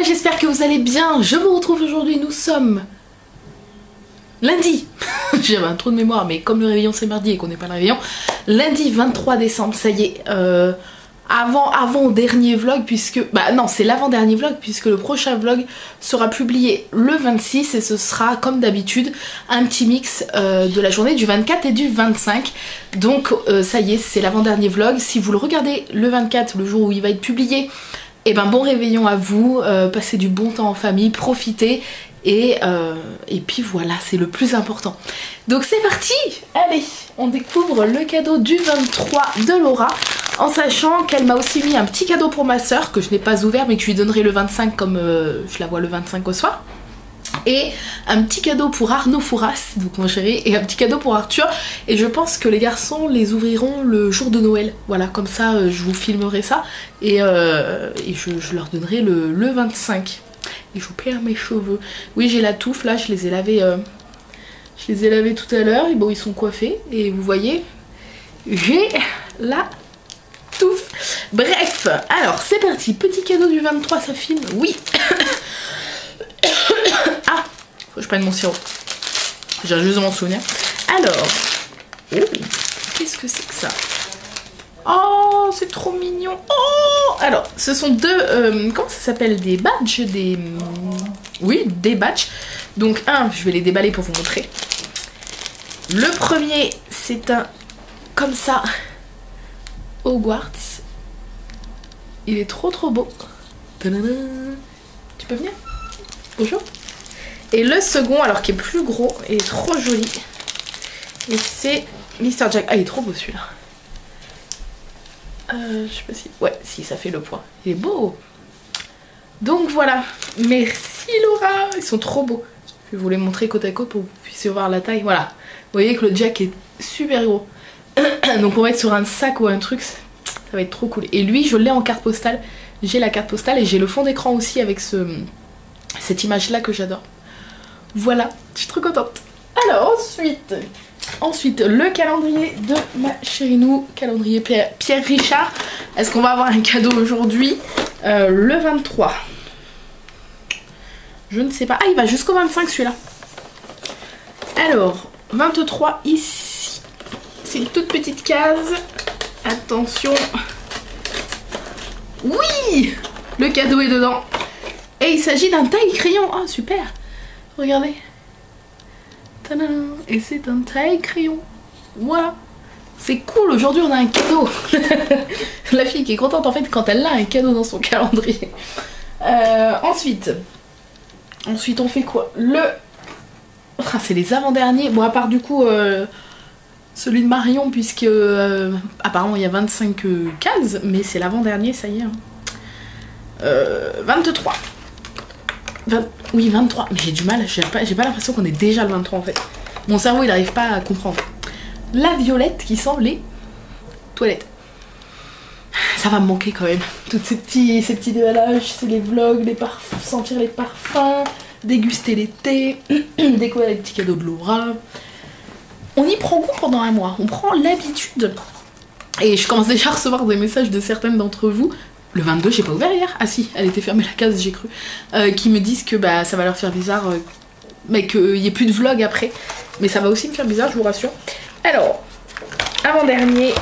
j'espère que vous allez bien. Je vous retrouve aujourd'hui, nous sommes lundi. J'avais un trou de mémoire, mais comme le réveillon c'est mardi et qu'on n'est pas le réveillon, lundi 23 décembre, ça y est, avant dernier vlog, puisque... Bah non, c'est l'avant-dernier vlog, puisque le prochain vlog sera publié le 26 et ce sera, comme d'habitude, un petit mix de la journée du 24 et du 25. Donc ça y est, c'est l'avant-dernier vlog. Si vous le regardez le 24, le jour où il va être publié, et ben bon réveillon à vous, passez du bon temps en famille, profitez. Et puis voilà, c'est le plus important. Donc c'est parti. Allez, on découvre le cadeau du 23 de Laura, en sachant qu'elle m'a aussi mis un petit cadeau pour ma soeur que je n'ai pas ouvert mais que je lui donnerai le 25 comme je la vois le 25 au soir. Et un petit cadeau pour Arnaud Fouras, donc mon chéri, et un petit cadeau pour Arthur. Et je pense que les garçons les ouvriront le jour de Noël. Voilà, comme ça je vous filmerai ça et je leur donnerai le 25. Et je perds mes cheveux. Oui, j'ai la touffe là, je les ai lavés tout à l'heure. Et bon, ils sont coiffés. Et vous voyez, j'ai la touffe. Bref, alors c'est parti. Petit cadeau du 23, ça filme. Oui. Ah, faut que je prenne mon sirop. J'ai juste de m'en souvenir. Alors, oh, qu'est-ce que c'est que ça? Oh, c'est trop mignon. Oh, alors, ce sont deux... comment ça s'appelle? Des badges, oui, des badges. Donc, je vais les déballer pour vous montrer. Le premier, c'est un... Comme ça. Hogwarts. Il est trop beau. Tadadam. Tu peux venir? Bonjour. Et le second, alors qui est plus gros, est trop joli. Et c'est Mr. Jack. Ah, il est trop beau celui-là. Je sais pas si... Ouais, si, ça fait le poids. Il est beau. Donc voilà. Merci Laura. Ils sont trop beaux. Je vais vous les montrer côte à côte pour que vous puissiez voir la taille. Voilà. Vous voyez que le Jack est super gros. Donc on va être sur un sac ou un truc. Ça va être trop cool. Et lui, je l'ai en carte postale. J'ai la carte postale et j'ai le fond d'écran aussi avec cette image-là que j'adore. Voilà. Je suis trop contente. Alors ensuite, le calendrier de ma chérie nous, calendrier Pierre Richard. Est-ce qu'on va avoir un cadeau aujourd'hui? Le 23. Je ne sais pas. Ah, il va jusqu'au 25 celui-là. Alors, 23 ici. C'est une toute petite case. Attention. Oui! Le cadeau est dedans. Et il s'agit d'un taille-crayon. Ah, super. Regardez. Et c'est un taille-crayon. Voilà. C'est cool, aujourd'hui on a un cadeau. La fille qui est contente en fait quand elle a un cadeau dans son calendrier. Ensuite on fait quoi? Ah, c'est les avant-derniers. Bon, à part du coup celui de Marion, puisque apparemment il y a 25 cases, mais c'est l'avant-dernier, ça y est. 23. Oui, 23, mais j'ai du mal, j'ai pas l'impression qu'on est déjà le 23 en fait. Mon cerveau il n'arrive pas à comprendre. La violette qui sent les toilettes. Ça va me manquer quand même. Toutes ces petits déballages, c'est les vlogs, sentir les parfums, déguster les thés, découvrir les petits cadeaux de Laura. On y prend goût pendant un mois, on prend l'habitude. Et je commence déjà à recevoir des messages de certaines d'entre vous. Le 22, j'ai pas ouvert hier. Ah si, elle était fermée la case, j'ai cru. Qui me disent que bah, ça va leur faire bizarre, mais qu'il n'y ait plus de vlog après. Mais ça va aussi me faire bizarre, je vous rassure. Alors, avant-dernier,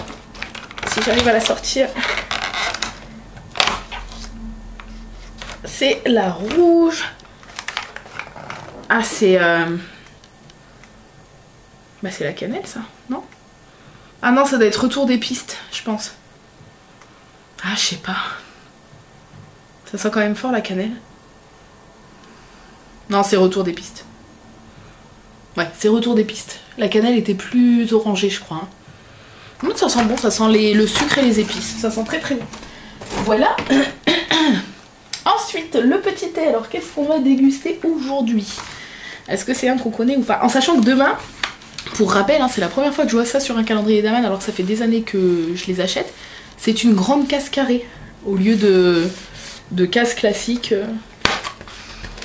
si j'arrive à la sortir, c'est la rouge. Ah, c'est... Bah c'est la cannelle, ça, non? Ah non, ça doit être retour des pistes, je pense. Ah, je sais pas. Ça sent quand même fort la cannelle. Non, c'est retour des pistes. Ouais, c'est retour des pistes. La cannelle était plus orangée, je crois. Ça sent bon, ça sent le sucre et les épices. Ça sent très bon. Voilà. Ensuite, le petit thé. Alors, qu'est-ce qu'on va déguster aujourd'hui? Est-ce que c'est un qu'on connaît ou pas? En sachant que demain, pour rappel, hein, c'est la première fois que je vois ça sur un calendrier d'Aman, alors que ça fait des années que je les achète. C'est une grande case carrée au lieu de case classique.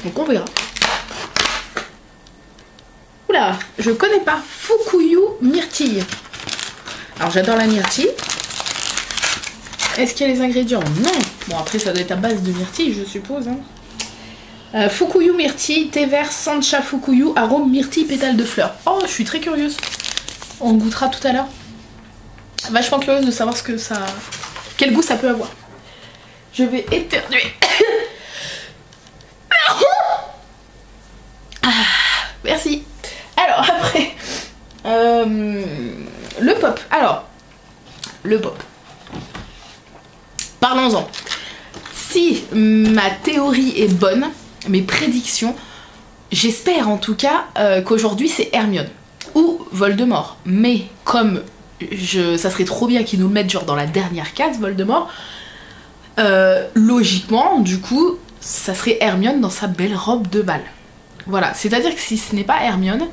Donc on verra. Oula, je connais pas. Fukuyu myrtille. Alors j'adore la myrtille. Est-ce qu'il y a les ingrédients? Non. Bon, après ça doit être à base de myrtille, je suppose. Hein. Fukuyu myrtille, thé vert, sancha fukuyu, arôme myrtille, pétales de fleurs. Oh, je suis très curieuse. On goûtera tout à l'heure. Vachement curieuse de savoir ce que ça... quel goût ça peut avoir. Je vais éternuer. Merci. Alors après, le pop. Alors, le pop. Parlons-en. Si ma théorie est bonne, mes prédictions, j'espère en tout cas qu'aujourd'hui c'est Hermione ou Voldemort. Mais comme ça serait trop bien qu'ils nous le mettent genre dans la dernière case, Voldemort, logiquement, du coup, ça serait Hermione dans sa belle robe de bal. Voilà, c'est-à-dire que si ce n'est pas Hermione,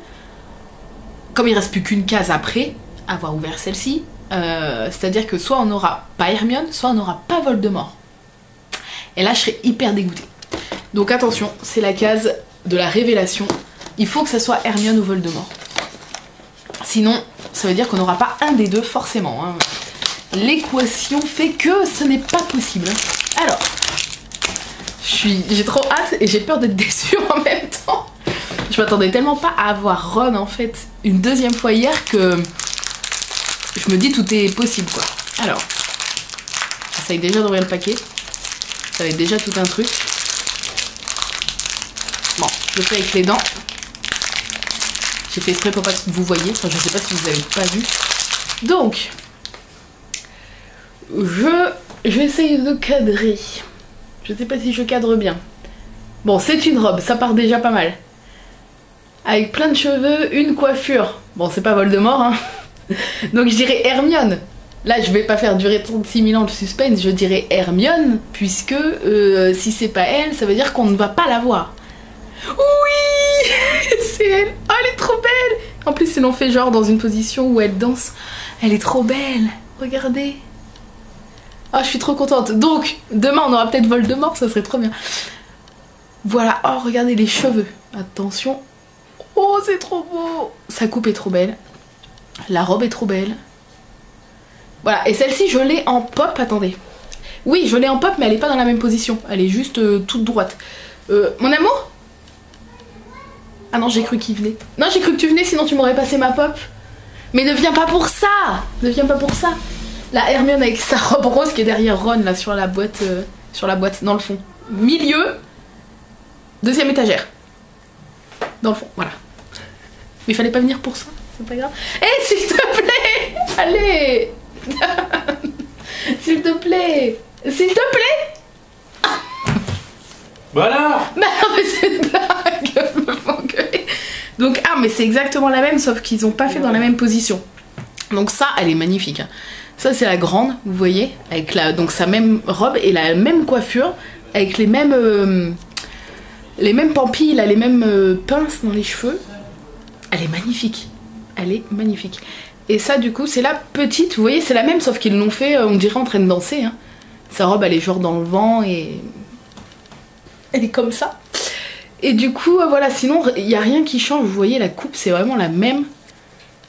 comme il reste plus qu'une case après avoir ouvert celle-ci, c'est-à-dire que soit on n'aura pas Hermione, soit on n'aura pas Voldemort. Et là, je serais hyper dégoûtée. Donc attention, c'est la case de la révélation. Il faut que ça soit Hermione ou Voldemort. Sinon, ça veut dire qu'on n'aura pas un des deux forcément. Hein. L'équation fait que ce n'est pas possible. Alors, j'ai trop hâte et j'ai peur d'être déçue en même temps. Je m'attendais tellement pas à avoir Ron en fait une deuxième fois hier que je me dis tout est possible quoi. Alors, j'essaye déjà d'ouvrir le paquet. Ça va être déjà tout un truc. Bon, je le fais avec les dents. J'ai fait exprès pour pas que vous voyez. Enfin, je sais pas si vous avez pas vu. Donc, j'essaye de cadrer. Je sais pas si je cadre bien. Bon, c'est une robe, ça part déjà pas mal. Avec plein de cheveux, une coiffure. Bon, c'est pas Voldemort, hein. Donc je dirais Hermione. Là, je vais pas faire durer 36 000 ans le suspense, je dirais Hermione, puisque si c'est pas elle, ça veut dire qu'on ne va pas la voir. Oui, c'est elle. Oh, elle est trop belle. En plus, ils l'ont fait genre dans une position où elle danse. Elle est trop belle. Regardez. Oh, je suis trop contente. Donc, demain, on aura peut-être Voldemort, ça serait trop bien. Voilà. Oh, regardez les cheveux. Attention. Oh, c'est trop beau. Sa coupe est trop belle. La robe est trop belle. Voilà. Et celle-ci, je l'ai en pop. Attendez. Oui, je l'ai en pop, mais elle est pas dans la même position. Elle est juste toute droite. Mon amour ? Ah non, j'ai cru qu'il venait. Non, j'ai cru que tu venais, sinon tu m'aurais passé ma pop. Mais ne viens pas pour ça. Ne viens pas pour ça. La Hermione avec sa robe rose qui est derrière Ron, là, sur la boîte, dans le fond. Milieu, deuxième étagère. Dans le fond, voilà. Mais il fallait pas venir pour ça, c'est pas grave. Eh, s'il te plaît. Allez. S'il te plaît. S'il te plaît. Voilà. Bah non, mais c'est une blague. Me font gueuler. Donc, ah, mais c'est exactement la même, sauf qu'ils ont pas fait dans la même position. Donc ça, elle est magnifique. Ça, c'est la grande, vous voyez, avec donc sa même robe et la même coiffure, avec les mêmes pampilles, là, les mêmes pinces dans les cheveux. Elle est magnifique. Elle est magnifique. Et ça, du coup, c'est la petite, vous voyez, c'est la même, sauf qu'ils l'ont fait, on dirait, en train de danser. Hein. Sa robe, elle est genre dans le vent et... elle est comme ça. Et du coup, voilà, sinon, il n'y a rien qui change. Vous voyez, la coupe, c'est vraiment la même.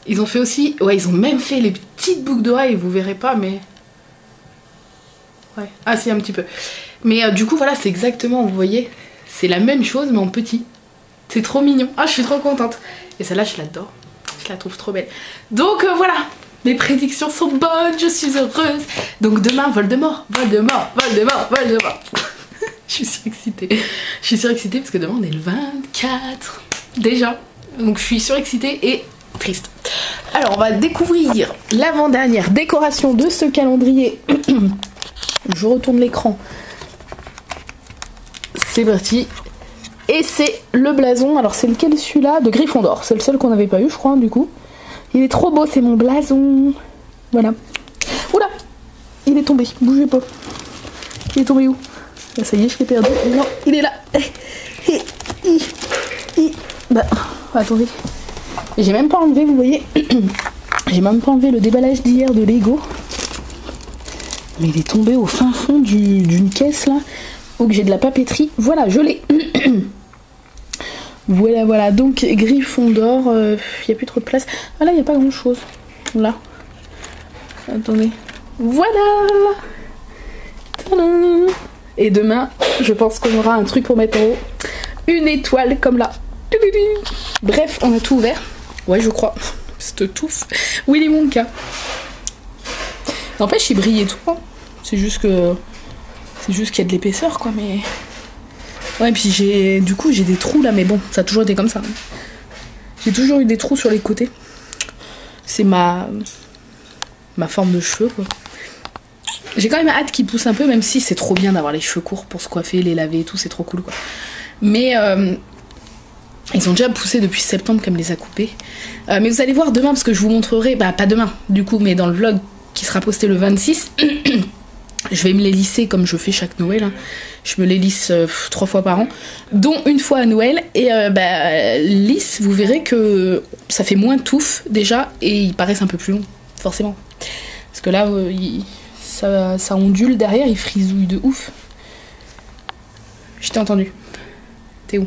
Ils ont fait aussi... ouais, ils ont même fait les petites boucles d'oreilles, vous verrez pas, mais... ouais, ah si, un petit peu. Mais du coup, voilà, c'est exactement, vous voyez, c'est la même chose, mais en petit. C'est trop mignon. Ah, je suis trop contente. Et celle-là, je l'adore. Je la trouve trop belle. Donc, voilà. Mes prédictions sont bonnes, je suis heureuse. Donc demain, Voldemort, Voldemort, Voldemort, Voldemort. Je suis surexcitée. Je suis surexcitée parce que demain, on est le 24. Déjà. Donc, je suis surexcitée et triste. Alors, on va découvrir l'avant-dernière décoration de ce calendrier. Je retourne l'écran. C'est parti. Et c'est le blason. Alors, c'est lequel celui-là? De Gryffondor. C'est le seul qu'on n'avait pas eu, je crois, du coup. Il est trop beau, c'est mon blason. Voilà. Oula! Il est tombé. Bougez pas. Il est tombé où? Ah, ça y est, je l'ai perdu. Non, il est là. Bah, attendez. J'ai même pas enlevé, vous voyez. J'ai même pas enlevé le déballage d'hier de Lego. Mais il est tombé au fin fond d'une caisse là. Où que j'ai de la papeterie. Voilà, je l'ai. Voilà, voilà. Donc, Gryffondor. Il n'y a plus trop de place. Ah là, il n'y a pas grand chose. Là. Attendez. Voilà. Tadam. Et demain, je pense qu'on aura un truc pour mettre en haut. une étoile comme là. Bref, on a tout ouvert. Ouais, je crois. Cette touffe. Willy Wonka. N'empêche, il brille et tout. Hein. C'est juste que... C'est juste qu'il y a de l'épaisseur, quoi, mais... Ouais, puis j'ai... Du coup, j'ai des trous, là, mais bon, ça a toujours été comme ça. Hein. J'ai toujours eu des trous sur les côtés. C'est ma forme de cheveux, quoi. J'ai quand même hâte qu'ils poussent un peu, même si c'est trop bien d'avoir les cheveux courts pour se coiffer, les laver et tout, c'est trop cool, quoi. Mais... Ils ont déjà poussé depuis septembre qu'elle me les a coupés. Mais vous allez voir demain, parce que je vous montrerai, bah pas demain du coup, mais dans le vlog qui sera posté le 26, je vais me les lisser comme je fais chaque Noël. Hein. Je me les lisse 3 fois par an, dont une fois à Noël. Et lisse, vous verrez que ça fait moins de touffe déjà, et ils paraissent un peu plus longs, forcément. Parce que là, ça ondule derrière, il frisouille de ouf. Je t'ai entendu. T'es où?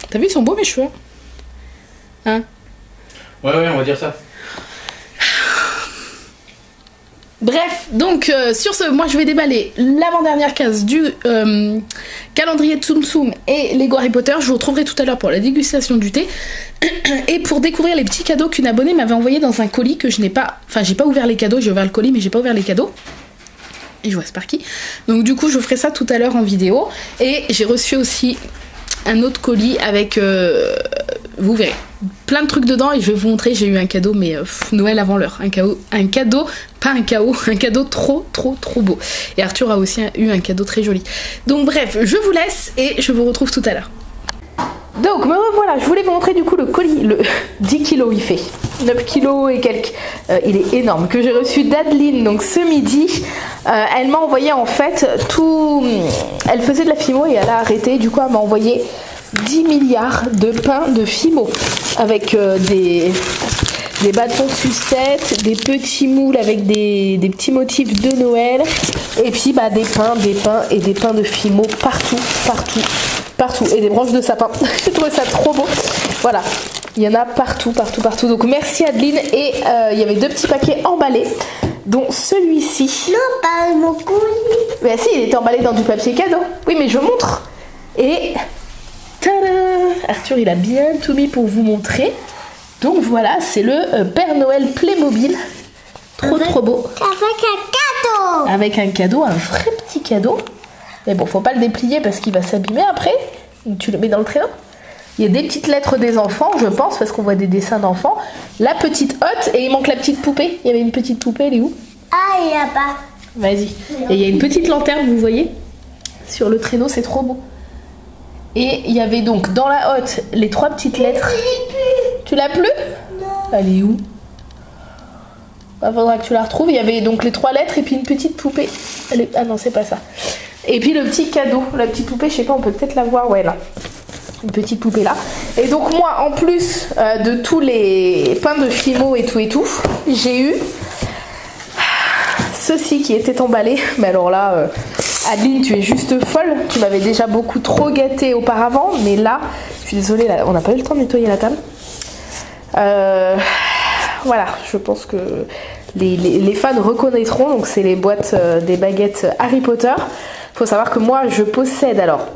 T'as vu, ils sont beaux mes cheveux? Hein? Ouais, on va dire ça. Bref, donc sur ce, moi je vais déballer l'avant-dernière case du calendrier de Tsum Tsum et Lego Harry Potter. Je vous retrouverai tout à l'heure pour la dégustation du thé et pour découvrir les petits cadeaux qu'une abonnée m'avait envoyé dans un colis que je n'ai pas... Enfin, j'ai pas ouvert les cadeaux, j'ai ouvert le colis mais j'ai pas ouvert les cadeaux. Et je vois Sparky. Donc du coup, je ferai ça tout à l'heure en vidéo. Et j'ai reçu aussi un autre colis avec... vous verrez. Plein de trucs dedans et je vais vous montrer, j'ai eu un cadeau mais Noël avant l'heure, un cadeau, pas un chaos, un cadeau trop beau. Et Arthur a aussi eu un cadeau très joli. Donc bref, je vous laisse et je vous retrouve tout à l'heure. Donc me revoilà, je voulais vous montrer du coup le colis, le 10 kilos il fait, 9 kilos et quelques, il est énorme, que j'ai reçu d'Adeline donc ce midi. Elle m'a envoyé en fait tout, elle faisait de la fimo et elle a arrêté, du coup elle m'a envoyé 10 milliards de pains de Fimo avec des bâtons sucettes, des petits moules avec des petits motifs de Noël et puis bah, des pains et des pains de Fimo partout et des branches de sapin. J'ai trouvé ça trop beau. Voilà, il y en a partout. Donc merci Adeline et il y avait 2 petits paquets emballés dont celui-ci. Non, pas mon colis. Mais si, il était emballé dans du papier cadeau. Oui, mais je montre. Et tada, Arthur, il a bien tout mis pour vous montrer. Donc voilà, c'est le Père Noël Playmobil. Trop beau. Avec un cadeau. Avec un cadeau, un vrai petit cadeau. Mais bon, faut pas le déplier parce qu'il va s'abîmer après. Donc tu le mets dans le traîneau. Il y a des petites lettres des enfants, je pense, parce qu'on voit des dessins d'enfants. La petite hotte et il manque la petite poupée. Il y avait une petite poupée, elle est où? Ah, il y a pas. Vas-y. Et il y a une petite lanterne, vous voyez, sur le traîneau, c'est trop beau. Et il y avait donc dans la hotte les 3 petites lettres. Tu l'as plus? Non. Elle est où? Il faudra que tu la retrouves. Il y avait donc les 3 lettres et puis une petite poupée. Ah non, c'est pas ça. Et puis le petit cadeau, la petite poupée, je sais pas, on peut peut-être la voir. Ouais, là. Une petite poupée là. Et donc moi, en plus de tous les pains de Fimo et tout, j'ai eu ceci qui était emballé. Mais alors là, Adeline, tu es juste folle. Tu m'avais déjà beaucoup trop gâté auparavant. Mais là, je suis désolée, là, on n'a pas eu le temps de nettoyer la table. Voilà, je pense que les fans reconnaîtront. Donc c'est les boîtes des baguettes Harry Potter. Faut savoir que moi, je possède, alors,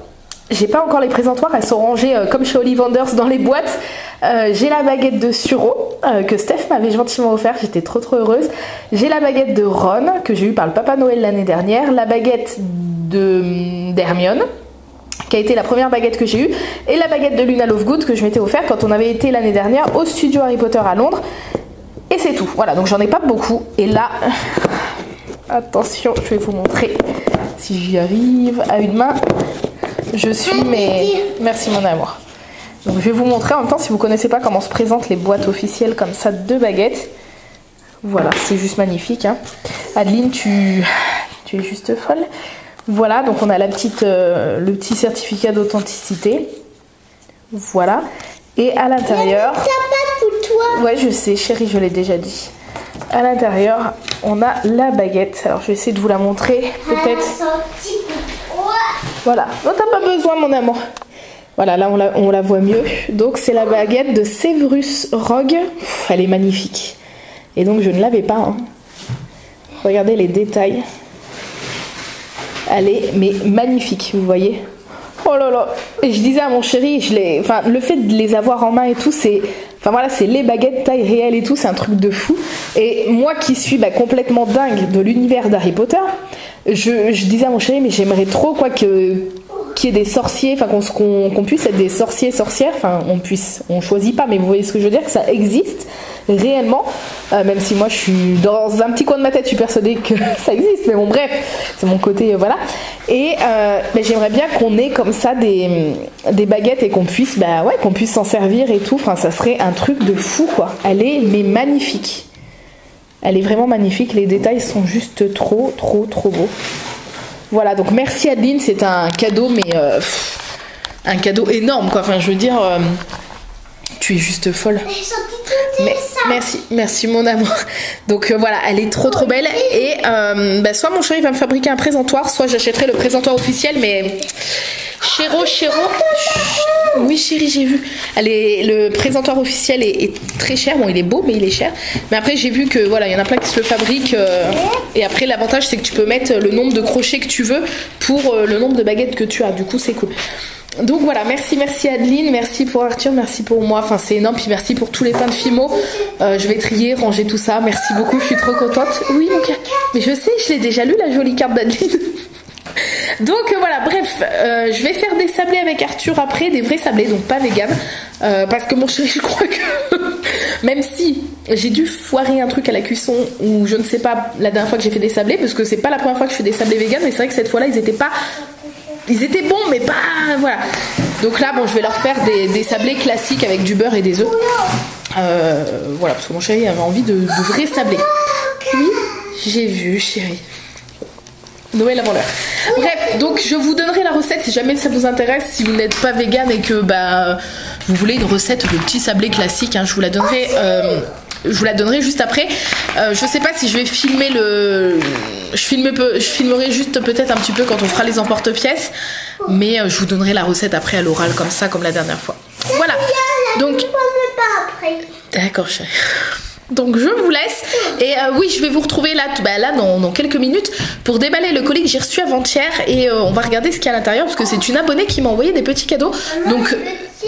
j'ai pas encore les présentoirs, elles sont rangées comme chez Ollivanders dans les boîtes. J'ai la baguette de Suro que Steph m'avait gentiment offert, j'étais trop heureuse. J'ai la baguette de Ron que j'ai eue par le Papa Noël l'année dernière. La baguette d'Hermione qui a été la première baguette que j'ai eue. Et la baguette de Luna Lovegood que je m'étais offert quand on avait été l'année dernière au studio Harry Potter à Londres. Et c'est tout, voilà, donc j'en ai pas beaucoup. Et là, attention, je vais vous montrer si j'y arrive à une main. Je suis, mais merci mon amour. Donc je vais vous montrer en même temps si vous connaissez pas comment se présentent les boîtes officielles comme ça de baguettes. Voilà, c'est juste magnifique. Hein. Adeline, tu es juste folle. Voilà, donc on a la petite, le petit certificat d'authenticité. Voilà. Et à l'intérieur... Ça pas pour toi. Ouais, je sais, chérie, je l'ai déjà dit. À l'intérieur, on a la baguette. Alors je vais essayer de vous la montrer, peut-être. Voilà, non, t'as pas besoin mon amour. Voilà, là on la voit mieux. Donc c'est la baguette de Severus Rogue. Elle est magnifique. Et donc je ne l'avais pas. Hein. Regardez les détails. Elle est mais magnifique, vous voyez. Oh là là. Et je disais à mon chéri, enfin, le fait de les avoir en main et tout, c'est... Enfin voilà, c'est les baguettes taille réelle et tout, c'est un truc de fou. Et moi qui suis complètement dingue de l'univers d'Harry Potter, je disais à mon chéri, mais j'aimerais trop quoi qu'il y ait des sorciers, enfin qu'on puisse être des sorciers, sorcières, enfin on choisit pas, mais vous voyez ce que je veux dire, que ça existe réellement, même si moi je suis dans un petit coin de ma tête, je suis persuadée que ça existe, mais bon bref, c'est mon côté, voilà. Et mais j'aimerais bien qu'on ait comme ça des baguettes et qu'on puisse, qu'on puisse s'en servir et tout, enfin ça serait un truc de fou quoi. Elle est mais magnifique. Elle est vraiment magnifique, les détails sont juste trop beaux. Voilà, donc merci Adeline, c'est un cadeau, mais un cadeau énorme quoi, enfin je veux dire, tu es juste folle. Merci mon amour. Donc voilà, elle est trop belle et soit mon chéri va me fabriquer un présentoir, soit j'achèterai le présentoir officiel, mais Chéro. Oui chérie, j'ai vu. Le présentoir officiel est très cher. Bon, il est beau, mais il est cher. Mais après, j'ai vu que voilà, il y en a plein qui se le fabriquent. Et après, l'avantage, c'est que tu peux mettre le nombre de crochets que tu veux pour le nombre de baguettes que tu as. Du coup, c'est cool. Donc voilà, merci Adeline, merci pour Arthur, merci pour moi. Enfin, c'est énorme. Puis merci pour tous les pains de Fimo. Je vais trier, ranger tout ça. Merci beaucoup, je suis trop contente. Oui, mon gars. Mais je sais, je l'ai déjà lu, la jolie carte d'Adeline. Donc voilà, bref, je vais faire des sablés avec Arthur après, des vrais sablés, donc pas vegan, parce que mon chéri, je crois que même si j'ai dû foirer un truc à la cuisson, ou je ne sais pas la dernière fois que j'ai fait des sablés, parce que c'est pas la première fois que je fais des sablés vegan, mais c'est vrai que cette fois-là ils étaient bons, mais pas, voilà. Donc là, bon, je vais leur faire des sablés classiques avec du beurre et des œufs, voilà, parce que mon chéri avait envie de vrais sablés. Oui, j'ai vu, chéri. Noël avant l'heure. Bref, donc je vous donnerai la recette si jamais ça vous intéresse, si vous n'êtes pas vegan et que vous voulez une recette de petits sablés classiques, hein, je vous la donnerai juste après. Je sais pas si je vais filmer je filmerai juste peut-être un petit peu quand on fera les emporte-pièces, mais je vous donnerai la recette après à l'oral comme ça, comme la dernière fois. Voilà. Donc d'accord chérie. Donc je vous laisse et oui, je vais vous retrouver là dans quelques minutes pour déballer le colis que j'ai reçu avant-hier et on va regarder ce qu'il y a à l'intérieur parce que c'est une abonnée qui m'a envoyé des petits cadeaux, donc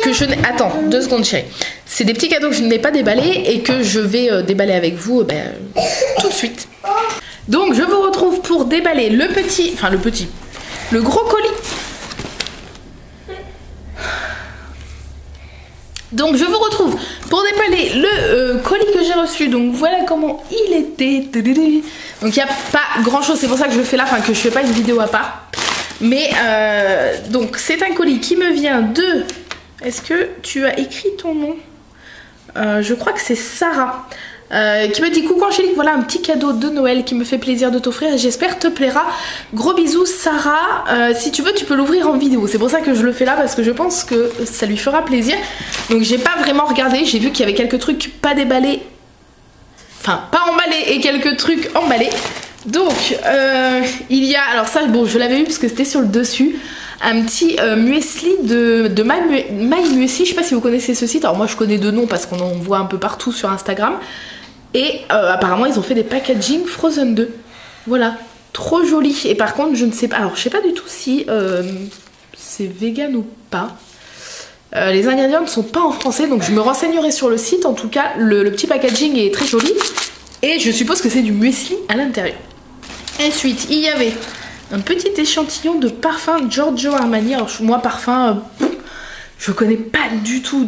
que je n'ai... Attends, 2 secondes chérie. C'est des petits cadeaux que je n'ai pas déballés et que je vais déballer avec vous tout de suite. Donc je vous retrouve pour déballer le gros colis. Donc je vous retrouve pour déballer le colis que j'ai reçu. Donc voilà comment il était. Donc il n'y a pas grand chose, c'est pour ça que je le fais là, enfin que je fais pas une vidéo à part. Mais donc c'est un colis qui me vient de... Est-ce que tu as écrit ton nom? Je crois que c'est Sarah. Qui me dit coucou Angélique, voilà un petit cadeau de Noël qui me fait plaisir de t'offrir et j'espère te plaira. Gros bisous Sarah, si tu veux tu peux l'ouvrir en vidéo, c'est pour ça que je le fais là parce que je pense que ça lui fera plaisir. Donc j'ai pas vraiment regardé, j'ai vu qu'il y avait quelques trucs pas déballés, enfin pas emballés et quelques trucs emballés. Donc il y a, alors ça bon je l'avais vu parce que c'était sur le dessus, un petit muesli de My Muesli, je sais pas si vous connaissez ce site, alors moi je connais de nom parce qu'on en voit un peu partout sur Instagram. Et apparemment ils ont fait des packaging Frozen 2. Voilà, trop joli. Et par contre je ne sais pas, alors je sais pas du tout si c'est vegan ou pas. Les ingrédients ne sont pas en français, donc je me renseignerai sur le site. En tout cas le petit packaging est très joli. Et je suppose que c'est du muesli à l'intérieur. Ensuite il y avait un petit échantillon de parfum Giorgio Armani. Alors moi parfum... je connais pas du tout,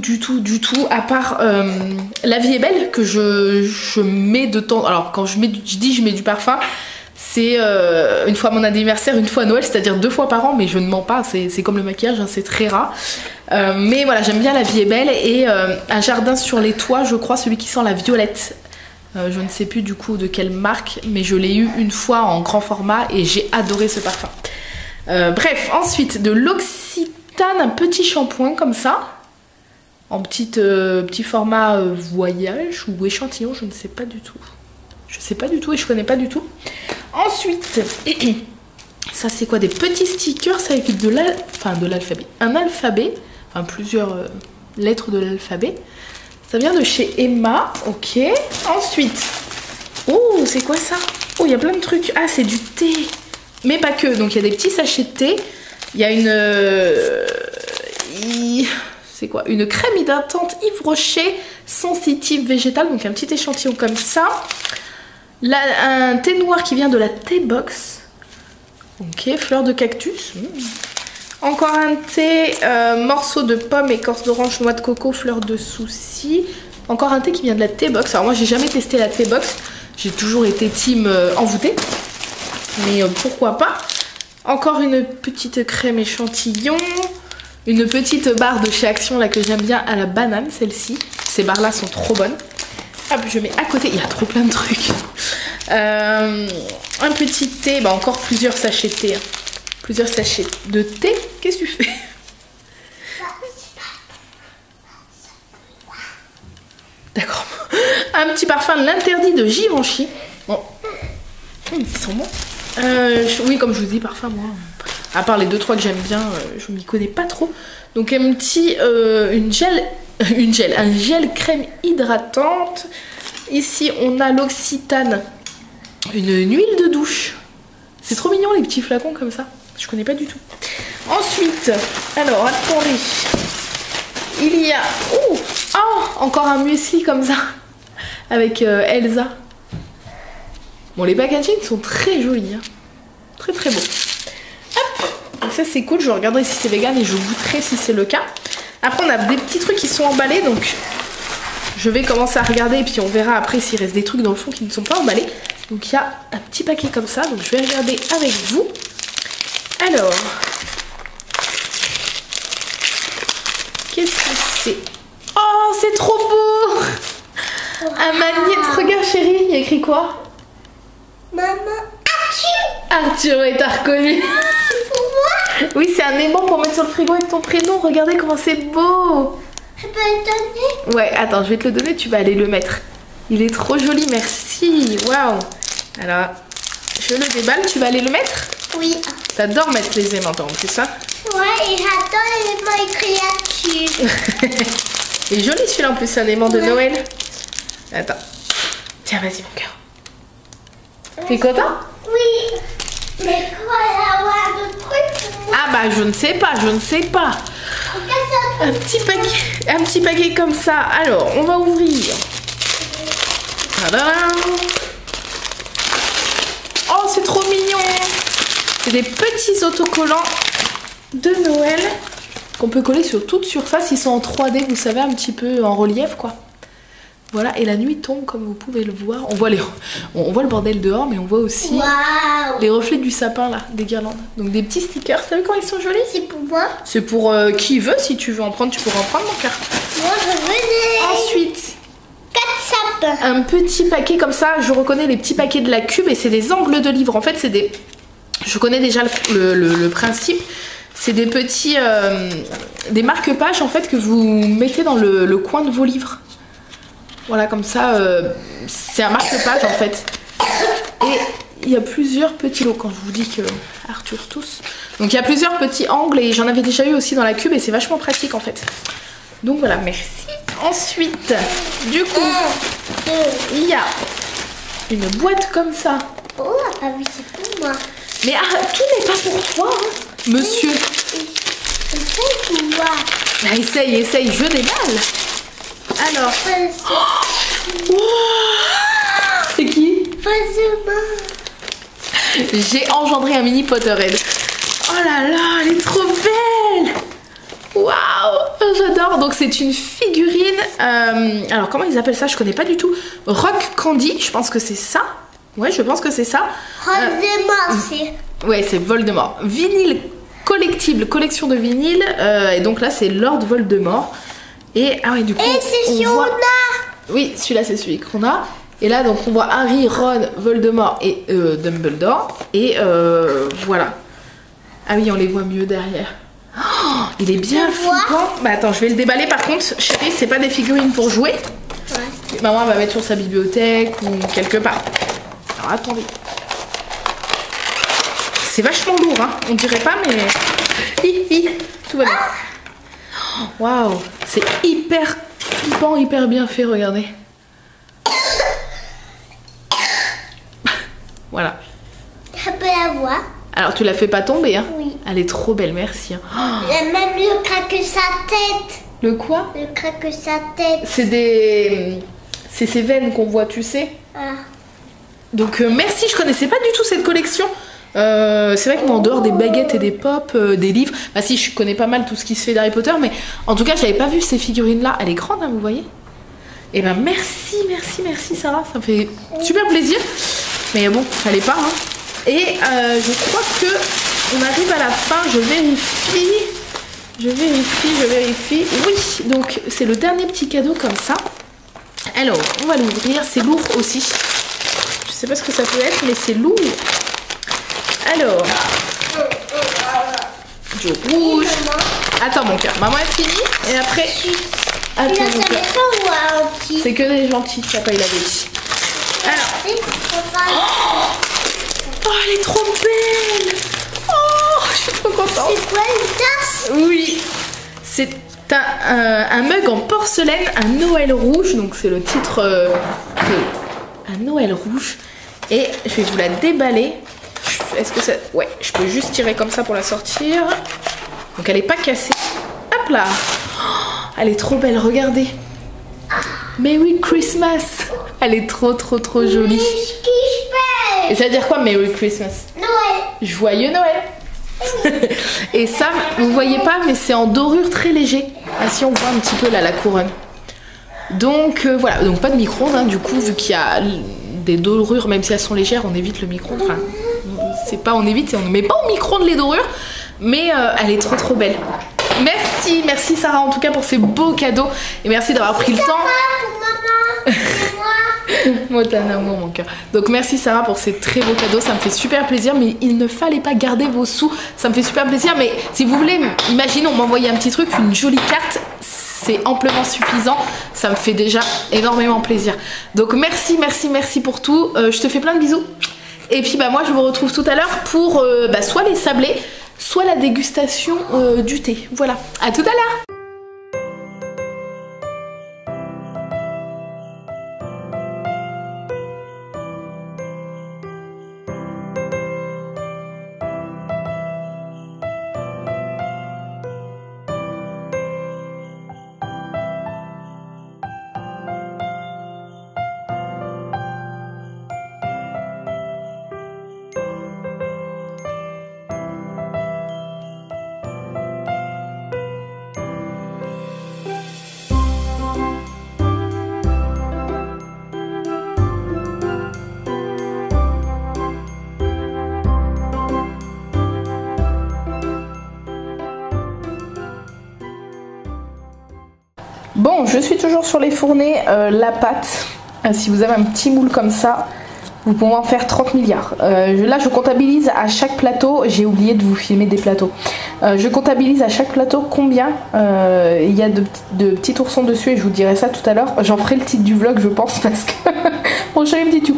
à part La Vie est Belle que je mets de temps. Alors quand je mets du parfum, c'est une fois à mon anniversaire, une fois à Noël, c'est-à-dire 2 fois par an, mais je ne mens pas, c'est comme le maquillage, hein, c'est très rare. Mais voilà, j'aime bien La Vie est Belle et Un jardin sur les toits, je crois, celui qui sent la violette. Je ne sais plus du coup de quelle marque, mais je l'ai eu une fois en grand format et j'ai adoré ce parfum. Bref, ensuite de l'Occitane, un petit shampoing comme ça, en petit format voyage ou échantillon, je ne sais pas du tout. Je sais pas du tout et je connais pas du tout. Ensuite, ça c'est quoi? Des petits stickers avec de l'alphabet. Un alphabet, enfin plusieurs lettres de l'alphabet. Ça vient de chez Emma, ok. Ensuite, oh c'est quoi ça? Oh il y a plein de trucs. Ah c'est du thé, mais pas que. Donc il y a des petits sachets de thé. Il y a une... c'est quoi? Une crème hydratante Yves Rocher sensitive végétale. Donc un petit échantillon comme ça. Là, un thé noir qui vient de la T-Box. Ok, fleur de cactus. Encore un thé, morceau de pomme, écorce d'orange, noix de coco, fleur de souci. Encore un thé qui vient de la T-Box. Alors moi j'ai jamais testé la T-Box. J'ai toujours été team envoûtée. Mais pourquoi pas. Encore une petite crème échantillon. Une petite barre de chez Action là que j'aime bien à la banane, celle-ci. Ces barres là sont trop bonnes. Hop, je mets à côté. Il y a trop plein de trucs. Un petit thé. Bah encore plusieurs sachets de thé. Hein. Plusieurs sachets de thé. Qu'est-ce que tu fais? D'accord. Un petit parfum de l'interdit de Givenchy. Bon. Ils sont bons. Oui, comme je vous dis, parfum, moi, à part les 2-3 que j'aime bien, je m'y connais pas trop. Donc un petit, un gel crème hydratante. Ici, on a l'Occitane, une huile de douche. C'est trop mignon les petits flacons comme ça. Je connais pas du tout. Ensuite, alors attendez, il y a encore un muesli comme ça avec Elsa. Bon, les packagings sont très jolis, hein. Très très beaux. Hop, donc ça c'est cool. Je regarderai si c'est vegan et je goûterai si c'est le cas. Après on a des petits trucs qui sont emballés, donc je vais commencer à regarder et puis on verra après s'il reste des trucs dans le fond qui ne sont pas emballés. Donc il y a un petit paquet comme ça, donc je vais regarder avec vous. Alors, qu'est-ce que c'est? Oh, c'est trop beau! Un magnète, regarde chérie, il y a écrit quoi? Maman, Arthur, et t'as reconnu? c'est pour moi? Oui, c'est un aimant pour mettre sur le frigo avec ton prénom. Regardez comment c'est beau. Je peux le donner? Ouais, attends, je vais te le donner, tu vas aller le mettre. Il est trop joli, merci. Waouh. Alors, je le déballe, tu vas aller le mettre? Oui. T'adores mettre les aimants, c'est ça? Ouais, et j'adore les créatures. Il est joli celui-là en plus, c'est un aimant de Noël. Attends. Tiens, vas-y mon cœur. T'es content? Oui. Mais quoi, il y a avoir d'autres trucs? Ah bah je ne sais pas, je ne sais pas. Un petit paquet comme ça. Alors, on va ouvrir. Tadam. Oh, c'est trop mignon. C'est des petits autocollants de Noël qu'on peut coller sur toute surface. Ils sont en 3D, vous savez, un petit peu en relief, quoi. Voilà, et la nuit tombe, comme vous pouvez le voir. On voit le bordel dehors, mais on voit aussi les reflets du sapin, là, des guirlandes. Donc des petits stickers. Vous savez comment ils sont jolis? C'est pour moi. C'est pour qui veut. Si tu veux en prendre, tu pourras en prendre, mon cœur. Moi, je venais. Ensuite, 4 sapins. un petit paquet comme ça. Je reconnais les petits paquets de la Cube et c'est des angles de livres. En fait, c'est des... Je connais déjà le principe. C'est des petits... des marque-pages, en fait, que vous mettez dans le coin de vos livres. Voilà, comme ça, c'est un marque-page en fait. Et il y a plusieurs petits lots, quand je vous dis que Arthur tous. Donc il y a plusieurs petits angles et j'en avais déjà eu aussi dans la Cube et c'est vachement pratique en fait. Donc voilà, merci. Ensuite, du coup, il y a une boîte comme ça. Oh, ah oui, c'est pour moi. Mais tout n'est pas pour toi, hein, monsieur. C'est pour moi. Bah, essaye, je déballe. Alors, wow, c'est qui? J'ai engendré un mini Potterhead. Oh là là, elle est trop belle. Waouh, j'adore. Donc c'est une figurine. Alors comment ils appellent ça? Je connais pas du tout. Rock Candy, je pense que c'est ça. Ouais, je pense que c'est ça. Ouais, c'est Voldemort. Vinyle collectible, collection de vinyle. Et donc là, c'est Lord Voldemort. Et ah ouais, du coup, c'est celui qu'on a. Oui, celui-là, c'est celui qu'on a. Et là, donc, on voit Harry, Ron, Voldemort et Dumbledore. Et voilà. Ah oui, on les voit mieux derrière. Oh, il est bien flippant. Bah attends, je vais le déballer. Par contre, chérie, c'est pas des figurines pour jouer. Ouais. Maman va mettre sur sa bibliothèque ou quelque part. Alors attendez. C'est vachement lourd, hein. On dirait pas, mais tout va bien. Waouh, c'est hyper flippant, hyper bien fait, regardez. Voilà. Je peux la voir. Alors tu la fais pas tomber, hein? Oui. Elle est trop belle, merci. Hein. Il a même le craque sa tête. Le quoi? Le craque sa tête. C'est ces veines qu'on voit, tu sais. Ah. Donc merci, je connaissais pas du tout cette collection. C'est vrai que moi en dehors des baguettes et des pop, des livres, bah si je connais pas mal tout ce qui se fait d'Harry Potter, mais en tout cas j'avais pas vu ces figurines là, elle est grande hein, vous voyez. Et ben merci Sarah, ça me fait super plaisir. Mais bon, fallait pas hein. Et je crois que on arrive à la fin, je vérifie. Oui, donc c'est le dernier petit cadeau comme ça. Alors, on va l'ouvrir, c'est lourd aussi. Je sais pas ce que ça peut être, mais c'est lourd. Alors, du rouge. Attends mon cœur, maman est finie et après. Attends mon cœur. C'est que des gentils, papa il avait dit. Alors. Oh, elle est trop belle. Oh, je suis trop contente. C'est quoi une tasse? Oui, c'est un mug en porcelaine, un Noël rouge. Donc c'est le titre. Un Noël rouge. Et je vais vous la déballer. Est-ce que ça... Ouais, je peux juste tirer comme ça pour la sortir. Donc elle est pas cassée. Hop là. Oh, elle est trop belle, regardez. Merry Christmas. Elle est trop jolie. Et ça veut dire quoi Merry Christmas? Noël. Joyeux Noël. Et ça, vous voyez pas, mais c'est en dorure très léger. Ah si, on voit un petit peu là la couronne. Donc voilà, donc pas de micro-ondes hein, du coup, vu qu'il y a des dorures, même si elles sont légères, on évite le micro-ondes. Enfin, c'est pas on évite, on ne met pas au micro-ondes les dorures, mais elle est trop belle. Merci Sarah en tout cas pour ces beaux cadeaux et merci d'avoir pris le temps. Pour maman, c'est moi. Moi t'as un amour mon cœur. Donc merci Sarah pour ces très beaux cadeaux, ça me fait super plaisir, mais il ne fallait pas garder vos sous, ça me fait super plaisir, mais si vous voulez, imaginons m'envoyer un petit truc, une jolie carte, c'est amplement suffisant, ça me fait déjà énormément plaisir. Donc merci pour tout, je te fais plein de bisous. Et puis bah moi je vous retrouve tout à l'heure pour soit les sablés, soit la dégustation du thé. Voilà, à tout à l'heure. Bon, je suis toujours sur les fournés, la pâte, si vous avez un petit moule comme ça, vous pouvez en faire 30 milliards. Là, je comptabilise à chaque plateau, j'ai oublié de vous filmer des plateaux. Je comptabilise à chaque plateau combien il y a de petits oursons dessus et je vous dirai ça tout à l'heure. J'en ferai le titre du vlog, je pense, parce que mon chéri me dit tu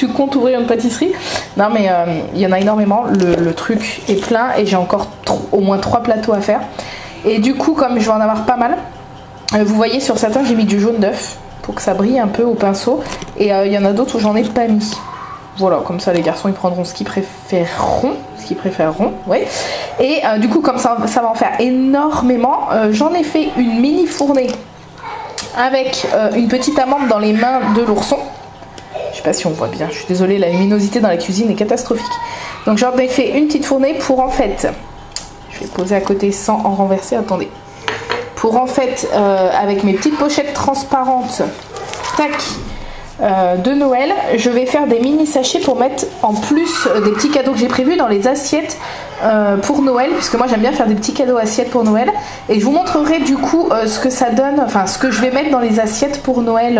comptes ouvrir une pâtisserie. Non, mais il y en a énormément, le truc est plein et j'ai encore au moins 3 plateaux à faire. Et du coup, comme je vais en avoir pas mal, vous voyez sur certains j'ai mis du jaune d'œuf pour que ça brille un peu au pinceau et il y en a d'autres où j'en ai pas mis. Voilà, comme ça les garçons ils prendront ce qu'ils préféreront, ouais. Et du coup comme ça va en faire énormément, j'en ai fait une mini fournée avec une petite amande dans les mains de l'ourson. Je sais pas si on voit bien, je suis désolée, la luminosité dans la cuisine est catastrophique. Donc j'en ai fait une petite fournée pour en fait, je vais poser à côté sans en renverser, attendez. Pour en fait, avec mes petites pochettes transparentes, tac, de Noël, je vais faire des mini sachets pour mettre en plus des petits cadeaux que j'ai prévus dans les assiettes pour Noël, puisque moi j'aime bien faire des petits cadeaux assiettes pour Noël. Et je vous montrerai du coup ce que ça donne, enfin ce que je vais mettre dans les assiettes pour Noël,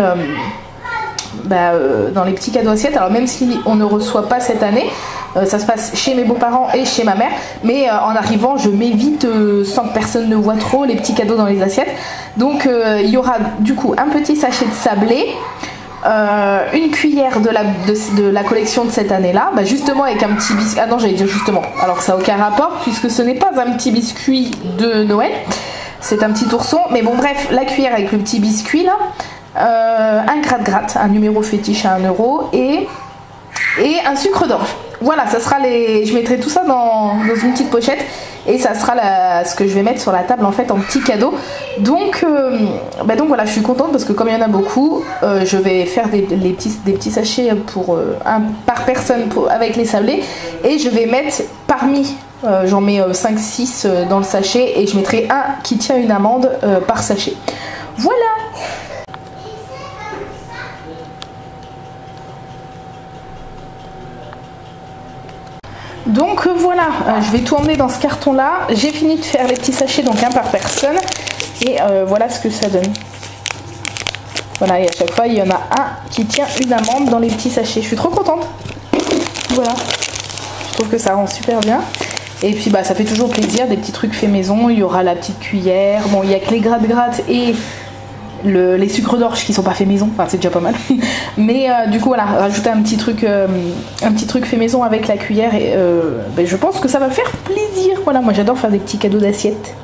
dans les petits cadeaux assiettes. Alors même si on ne reçoit pas cette année, ça se passe chez mes beaux-parents et chez ma mère, mais en arrivant je m'évite sans que personne ne voit trop les petits cadeaux dans les assiettes. Donc il y aura du coup un petit sachet de sablé, une cuillère de la collection de cette année là, justement avec un petit biscuit, ah non j'allais dire justement, alors que ça n'a aucun rapport puisque ce n'est pas un petit biscuit de Noël, c'est un petit ourson, mais bon bref, la cuillère avec le petit biscuit là, un gratte-gratte, un numéro fétiche à 1 € et un sucre d'orge. Voilà, ça sera je mettrai tout ça dans une petite pochette et ça sera ce que je vais mettre sur la table en fait en petit cadeau. Donc voilà, je suis contente parce que comme il y en a beaucoup, je vais faire des petits sachets pour par personne avec les sablés, et je vais mettre parmi, j'en mets 5-6 dans le sachet, et je mettrai un qui tient une amande par sachet. Voilà. Donc voilà, je vais tout emmener dans ce carton là. J'ai fini de faire les petits sachets, donc un par personne, et voilà ce que ça donne. Voilà, et à chaque fois il y en a un qui tient une amande dans les petits sachets. Je suis trop contente. Voilà, je trouve que ça rend super bien. Et puis bah ça fait toujours plaisir, des petits trucs faits maison. Il y aura la petite cuillère, bon il n'y a que les gratte-gratte et les sucres d'orge qui sont pas faits maison, enfin c'est déjà pas mal. Mais du coup voilà, rajouter un petit truc fait maison avec la cuillère, et je pense que ça va faire plaisir. Voilà, moi j'adore faire des petits cadeaux d'assiettes.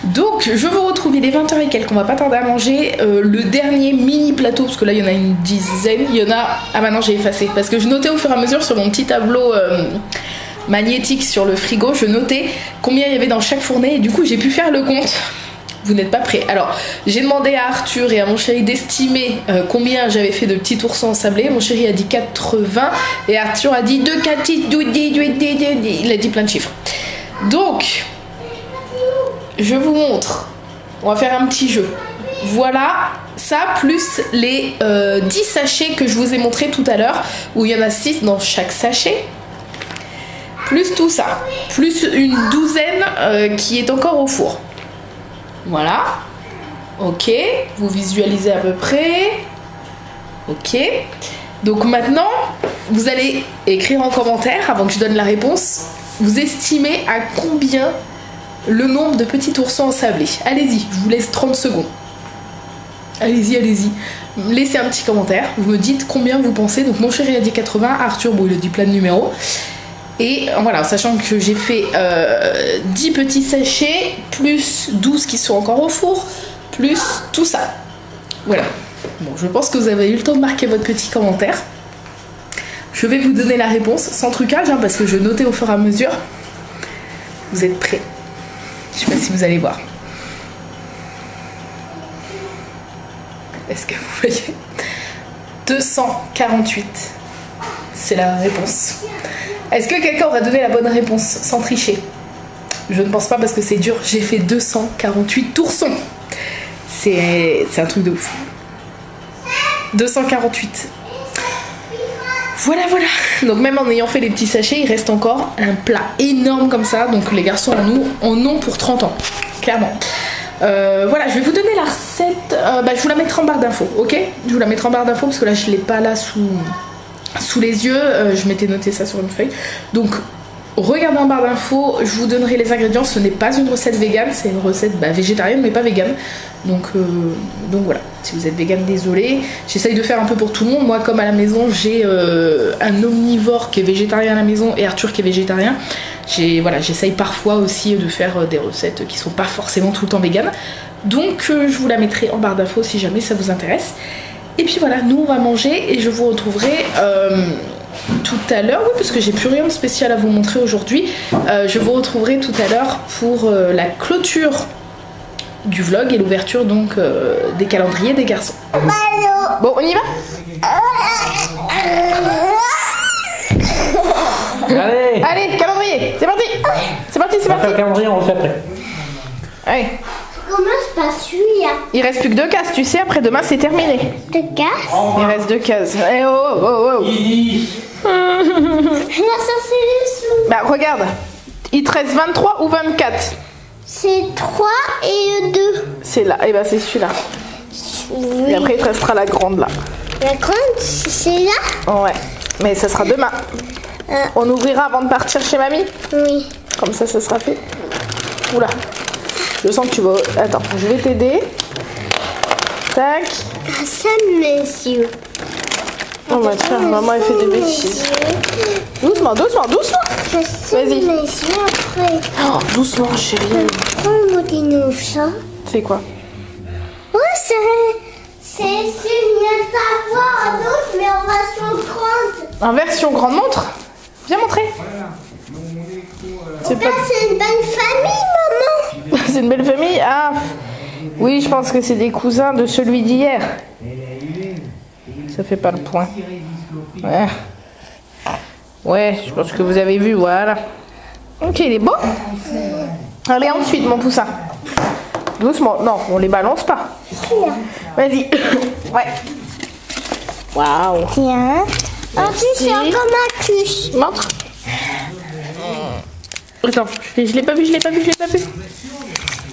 Donc je vous retrouve, il est 20h et quelques, on va pas tarder à manger le dernier mini plateau, parce que là il y en a une dizaine, il y en a... Ah maintenant j'ai effacé, parce que je notais au fur et à mesure sur mon petit tableau magnétique sur le frigo, je notais combien il y avait dans chaque fournée, et du coup j'ai pu faire le compte. Vous n'êtes pas prêts. Alors j'ai demandé à Arthur et à mon chéri d'estimer combien j'avais fait de petits oursons ensablés. Mon chéri a dit 80 et Arthur a dit 2, 4, 6, 12, 10, il a dit plein de chiffres. Donc je vous montre, on va faire un petit jeu. Voilà, ça plus les 10 sachets que je vous ai montré tout à l'heure, où il y en a 6 dans chaque sachet, plus tout ça, plus une douzaine qui est encore au four. Voilà, ok, vous visualisez à peu près, ok. Donc maintenant, vous allez écrire en commentaire, avant que je donne la réponse, vous estimez à combien le nombre de petits oursons ensablés. Allez-y, je vous laisse 30 secondes. Allez-y, allez-y. Laissez un petit commentaire, vous me dites combien vous pensez. Donc mon chéri a dit 80, Arthur, bon il a dit plein de numéros. Et voilà, sachant que j'ai fait 10 petits sachets, plus 12 qui sont encore au four, plus tout ça. Voilà. Bon, je pense que vous avez eu le temps de marquer votre petit commentaire. Je vais vous donner la réponse, sans trucage, hein, parce que je notais au fur et à mesure. Vous êtes prêts? Je sais pas si vous allez voir. Est-ce que vous voyez? 248. C'est la réponse. Est-ce que quelqu'un aura donné la bonne réponse sans tricher? Je ne pense pas, parce que c'est dur. J'ai fait 248 oursons. C'est un truc de ouf. 248. Voilà, voilà. Donc même en ayant fait les petits sachets, il reste encore un plat énorme comme ça. Donc les garçons en ont pour 30 ans. Clairement. Voilà, je vais vous donner la recette. Je vous la mettrai en barre d'infos, ok? Je vous la mettrai en barre d'infos parce que là je l'ai pas là sous les yeux. Je m'étais noté ça sur une feuille. Donc regardez en barre d'infos, je vous donnerai les ingrédients. Ce n'est pas une recette végane, c'est une recette végétarienne mais pas végane. Donc voilà, si vous êtes végane, désolé. J'essaye de faire un peu pour tout le monde. Moi, comme à la maison, j'ai un omnivore qui est végétarien à la maison et Arthur qui est végétarien. Voilà, j'essaye parfois aussi de faire des recettes qui sont pas forcément tout le temps véganes. Donc je vous la mettrai en barre d'infos si jamais ça vous intéresse. Et puis voilà, nous on va manger et je vous retrouverai tout à l'heure, oui, parce que j'ai plus rien de spécial à vous montrer aujourd'hui. Je vous retrouverai tout à l'heure pour la clôture du vlog et l'ouverture donc des calendriers des garçons. Bon, on y va? Allez, calendrier, c'est parti. C'est parti, c'est parti. Le calendrier, on le fait après. Allez. Commence par celui-là. Il reste plus que 2 cases, tu sais, après demain c'est terminé. 2 cases. Il reste 2 cases. Eh oh, oh, oh, oh. Là, ça c'est les sous. Bah regarde, il te reste 23 ou 24? C'est 3 et 2. C'est là, et bah c'est celui-là. Oui. Et après il te restera la grande là. La grande, c'est là? Ouais, mais ça sera demain. On ouvrira avant de partir chez mamie? Oui. Comme ça sera fait. Oula, je sens que tu vas... Attends, je vais t'aider. Tac. Ça, mes yeux. Oh bah tiens, maman elle fait des bêtises. Doucement, doucement, doucement. Vas-y. Oh, doucement, chérie. Oh, mon ça. C'est quoi? Ouais, c'est une savoir en autre, mais en version grande. En version grande montre? Viens montrer. C'est une belle famille, maman. C'est une belle famille? Ah, oui, je pense que c'est des cousins de celui d'hier. Ça fait pas le point. Ouais. Ouais, je pense que vous avez vu, voilà. Ok, il est beau. Allez, ensuite, mon poussin. Doucement. Non, on les balance pas. Vas-y. Ouais. Waouh. Tiens. Oh, tu sens comme un cuche. Montre. Attends, je l'ai pas vu, je l'ai pas vu, je l'ai pas vu.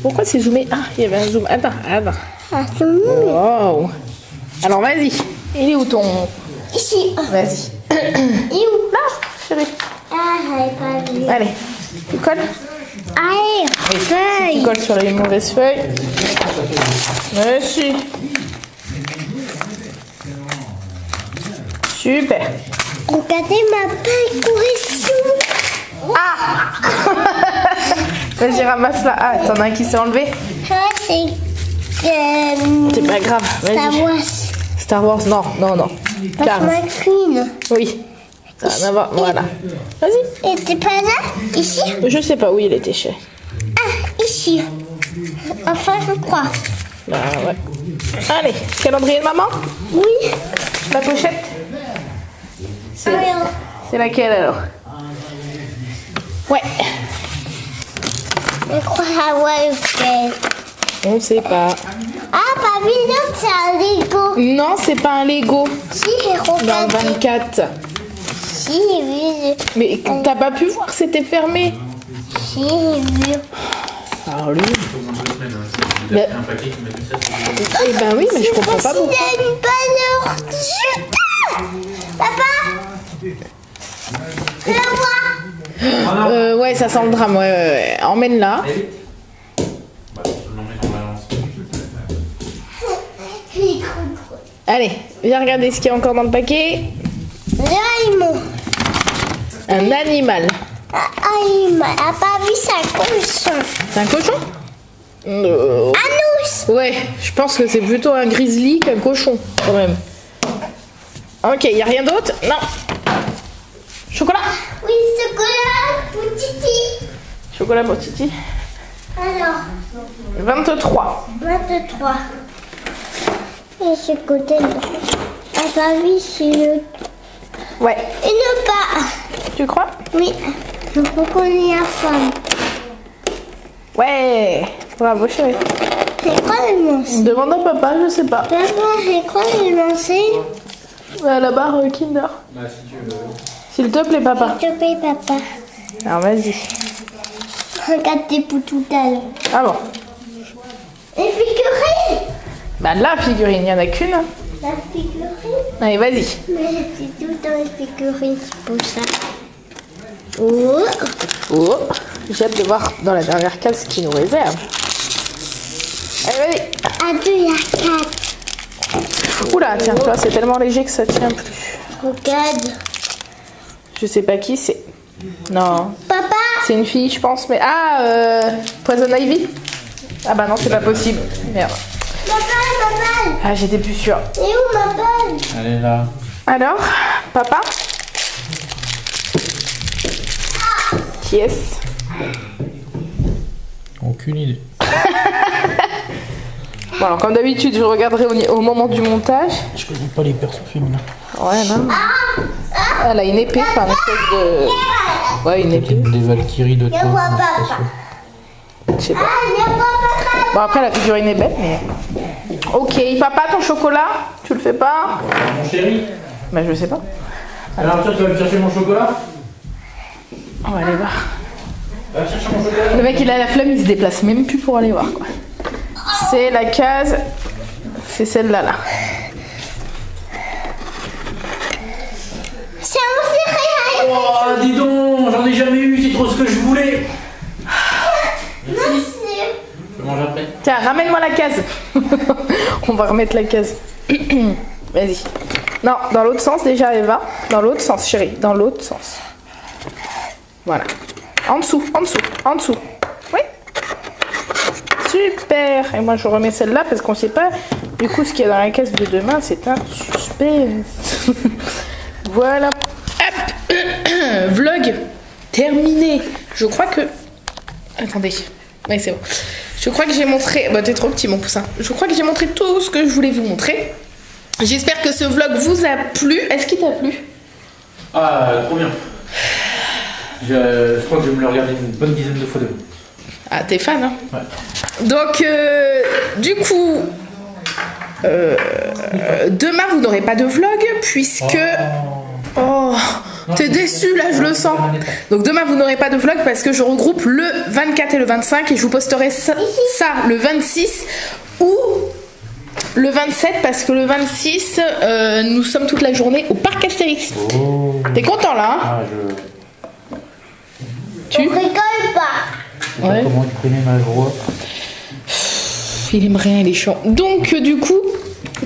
Pourquoi c'est zoomé? Ah, il y avait un zoom. Attends, attends. Ah, c'est mou. Wow. Alors, vas-y. Il est où ton... Ici. Vas-y. Et où? Là, chérie. Ah, j'avais pas vu. Allez, tu colles. Allez, Tu feuille. colles sur les mauvaises feuilles. Merci. Super. Regardez ma paille correction. Ah. Vas-y, ramasse-la. Ah, t'en as un qui s'est enlevé. Ça, c'est... C'est pas grave. Star Vas-y. Wars. Star Wars, non, non, non. Pas Cars. McQueen. Oui. Ça va en avoir. Voilà. Vas-y. Et c'est pas là? Ici? Je sais pas où il était, chérie. Ah, ici. Enfin, je crois. Bah ouais. Allez, calendrier de maman. Oui. La pochette. Alors, C'est laquelle alors? Ouais. je crois avoir fait. On sait pas. Ah, pavillon, c'est un Lego. Non, c'est pas un Lego. Si, j'ai Dans le regardé. 24. Si, j'ai vu. Mais t'as pas pu voir, c'était fermé. Si, j'ai vu. Alors lui, il a fait un paquet qui m'a dit ça. Eh ben oui, mais je comprends pas pourquoi. Il a une bonne heure. Super. Papa, je la vois. Ouais, ça sent le drame, ouais. Emmène-la. Bah, on l'emmène en balance. Il est trop drôle. Allez, viens regarder ce qu'il y a encore dans le paquet. L'animal. Un animal. Il m'a pas vu sa cochon. C'est un cochon? Anous. Ouais, je pense que c'est plutôt un grizzly qu'un cochon, quand même. Ok, y a rien d'autre? Non. Chocolat? Oui, chocolat pour Titi. Chocolat pour Titi. Alors, 23. 23. Et ce côté-là. Pas vu sur le... Ouais. Et ne pas. Tu crois? Oui. Il faut qu'on y a femme. Ouais. Bravo, chérie. C'est quoi le lancer? Demande à papa, je sais pas. Papa, c'est quoi le lancer? La barre Kinder. Bah, si tu veux. S'il te plaît, papa. Je te paye, papa. Alors, vas-y. Regarde tes pour tout à l'heure. Ah bon? Les figurines. Bah, la figurine, il n'y en a qu'une. La figurine. Allez, vas-y. Mais c'est tout dans les figurines, c'est pour ça. Oh. Oh. J'ai hâte de voir dans la dernière case ce qu'il nous réserve. Allez, vas-y. À 2, il y a 4. Oula, tiens, toi, c'est tellement léger que ça tient plus. Regarde. Je sais pas qui c'est. Non. Papa. C'est une fille, je pense, mais... Ah, Poison Ivy? Ah bah non, c'est pas possible. Merde. Ma balle. Ah, j'étais plus sûre. Et où ma balle? Elle est là. Alors, papa? Qui est-ce? Aucune idée. Bon, alors, comme d'habitude, je regarderai au moment du montage. Je connais pas les persos féminins. Ouais, non. Elle a une épée, enfin, une espèce de... Ouais, une épée. Des Valkyries de Je toi. vois papa. Je sais pas. Ah, il y a pas papa. Bon, après, la figurine est belle, mais... Ok, papa, ton chocolat, tu le fais pas? Mon chéri. Bah, je sais pas. Alors, toi, tu vas me chercher mon chocolat? On va aller voir. Va chercher mon chocolat. Le mec, il a la flemme, il se déplace même plus pour aller voir, quoi. C'est la case... C'est celle-là, là. C'est un céréal. Oh, dis donc, j'en ai jamais eu, c'est trop ce que je voulais. Merci. Je mange après. Tiens, ramène-moi la case. On va remettre la case. Vas-y. Non, dans l'autre sens déjà, Eva. Dans l'autre sens, chérie. Dans l'autre sens. Voilà. En dessous, en dessous, en dessous. Oui. Super. Et moi, je remets celle-là parce qu'on sait pas du coup ce qu'il y a dans la caisse de demain. C'est un suspense. Voilà. Hop. Vlog terminé. Je crois que... Attendez. Oui, c'est bon. Je crois que j'ai montré... Bah, t'es trop petit, mon poussin. Je crois que j'ai montré tout ce que je voulais vous montrer. J'espère que ce vlog vous a plu. Est-ce qu'il t'a plu? Ah, trop bien. Je crois que je vais me le regarder une bonne dizaine de fois demain. Ah, t'es fan, hein? Ouais. Donc, du coup... demain, vous n'aurez pas de vlog, puisque... Oh, t'es déçu, là, je le sens. Donc, demain, vous n'aurez pas de vlog, parce que je regroupe le 24 et le 25, et je vous posterai ça le 26, ou... le 27, parce que le 26, nous sommes toute la journée au parc Astérix. Oh. T'es content là, hein? Ah, Tu On rigole pas. je sais pas comment exprimer ma joie. Il aime rien, il est chiant. Donc, du coup,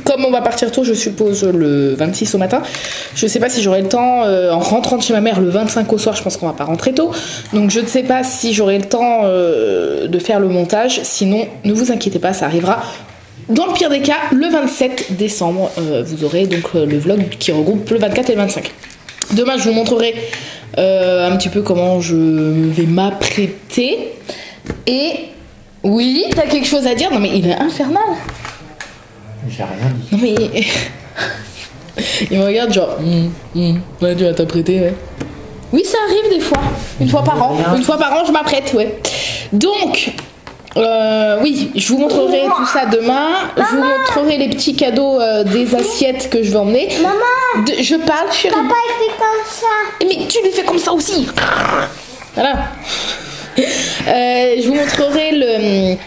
comme on va partir tôt, je suppose, le 26 au matin, je sais pas si j'aurai le temps, en rentrant de chez ma mère le 25 au soir, je pense qu'on va pas rentrer tôt. Donc, je ne sais pas si j'aurai le temps de faire le montage. Sinon, ne vous inquiétez pas, ça arrivera. Dans le pire des cas, le 27 décembre, vous aurez donc le vlog qui regroupe le 24 et le 25. Demain, je vous montrerai un petit peu comment je vais m'apprêter. Et oui, t'as quelque chose à dire? Non mais il est infernal. J'ai rien dit. Non mais... il me regarde genre... ouais, tu vas t'apprêter, ouais. Oui, ça arrive des fois. Une fois par an. Une fois par an, je m'apprête, ouais. Donc... oui, je vous montrerai tout ça demain. Je vous montrerai les petits cadeaux des assiettes que je vais emmener. Maman, Je parle, chérie. papa il fait comme ça. Mais tu lui fais comme ça aussi. Voilà. Je vous montrerai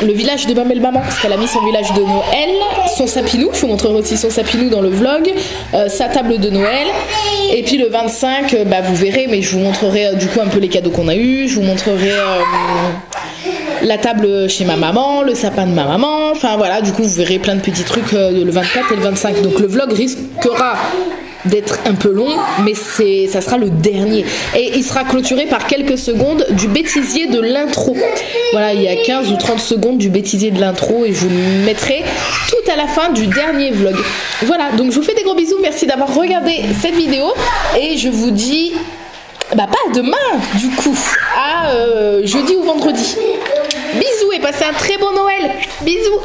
le village de Mamelle Maman, parce qu'elle a mis son village de Noël, son sapinou. Je vous montrerai aussi son sapinou dans le vlog, sa table de Noël. Et puis le 25, bah, vous verrez, mais je vous montrerai du coup un peu les cadeaux qu'on a eu. Je vous montrerai la table chez ma maman, le sapin de ma maman. Enfin voilà, du coup vous verrez plein de petits trucs le 24 et le 25. Donc le vlog risquera d'être un peu long, mais ça sera le dernier. Et il sera clôturé par quelques secondes du bêtisier de l'intro. Voilà, il y a 15 ou 30 secondes du bêtisier de l'intro et je vous le mettrai tout à la fin du dernier vlog. Voilà, donc je vous fais des gros bisous. Merci d'avoir regardé cette vidéo et je vous dis... bah pas demain du coup, à jeudi ou vendredi. Bisous et passez un très bon Noël. Bisous.